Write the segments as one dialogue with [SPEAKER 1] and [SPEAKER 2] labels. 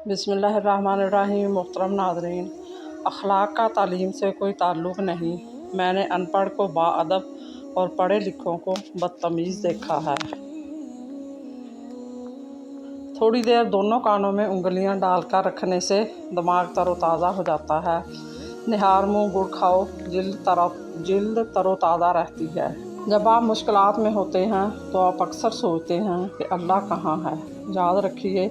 [SPEAKER 1] بسم اللہ الرحمن الرحیم۔ محترم ناظرین، اخلاق کا تعلیم سے کوئی تعلق نہیں۔ میں نے ان پڑھ کو باادب اور پڑھے لکھوں کو بدتمیز دیکھا ہے۔ تھوڑی دیر دونوں کانوں میں انگلیاں ڈال کر رکھنے سے دماغ تر و تازہ ہو جاتا ہے۔ نہار منہ گڑ کھاؤ، جلد تر و تازہ رہتی ہے۔ جب آپ مشکلات میں ہوتے ہیں تو آپ اکثر سوچتے ہیں کہ اللہ کہاں ہے۔ یاد رکھیے،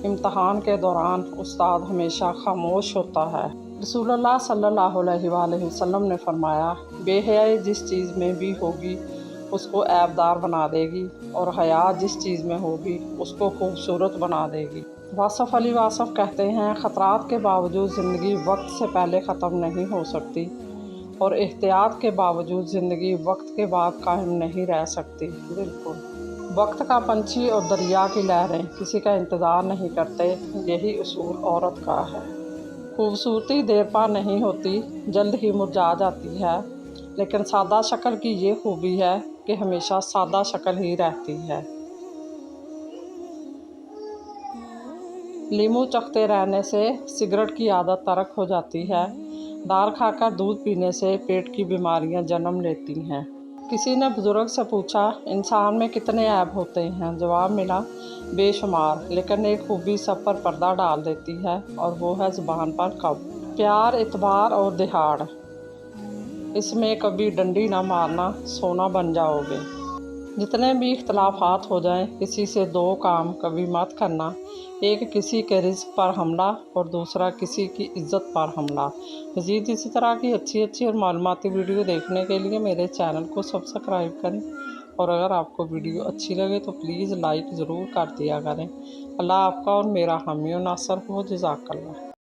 [SPEAKER 1] امتحان کے دوران استاد ہمیشہ خاموش ہوتا ہے۔ رسول اللہ صلی اللہ علیہ وآلہ وسلم نے فرمایا، بے حیائی جس چیز میں بھی ہوگی اس کو عیب دار بنا دے گی، اور حیا جس چیز میں ہوگی اس کو خوبصورت بنا دے گی۔ واصف علی واصف کہتے ہیں، خطرات کے باوجود زندگی وقت سے پہلے ختم نہیں ہو سکتی، اور احتیاط کے باوجود زندگی وقت کے بعد قائم نہیں رہ سکتی۔ بالکل، وقت کا پنچھی اور دریا کی لہریں کسی کا انتظار نہیں کرتے، یہی اصول عورت کا ہے۔ خوبصورتی دیر پا نہیں ہوتی، جلد ہی مرجھا جاتی ہے، لیکن سادہ شکل کی یہ خوبی ہے کہ ہمیشہ سادہ شکل ہی رہتی ہے۔ لیمو چکھتے رہنے سے سگریٹ کی عادت ترک ہو جاتی ہے۔ دال کھا کر دودھ پینے سے پیٹ کی بیماریاں جنم لیتی ہیں۔ کسی نے بزرگ سے پوچھا، انسان میں کتنے عیب ہوتے ہیں؟ جواب ملا، بے شمار، لیکن ایک خوبی سب پر پردہ ڈال دیتی ہے، اور وہ ہے زبان پر قبض۔ پیار، اعتبار اور دہاڑ، اس میں کبھی ڈنڈی نہ مارنا، سونا بن جاؤ گے۔ جتنے بھی اختلافات ہو جائیں، کسی سے دو کام کبھی مت کرنا، ایک کسی کے رزق پر حملہ اور دوسرا کسی کی عزت پر حملہ۔ مزید اسی طرح کی اچھی اور معلوماتی ویڈیو دیکھنے کے لیے میرے چینل کو سبسکرائب کریں، اور اگر آپ کو ویڈیو اچھی لگے تو پلیز لائک ضرور کر دیا کریں۔ اللہ آپ کا اور میرا حامی و ناصر ہو۔ جزاک اللہ۔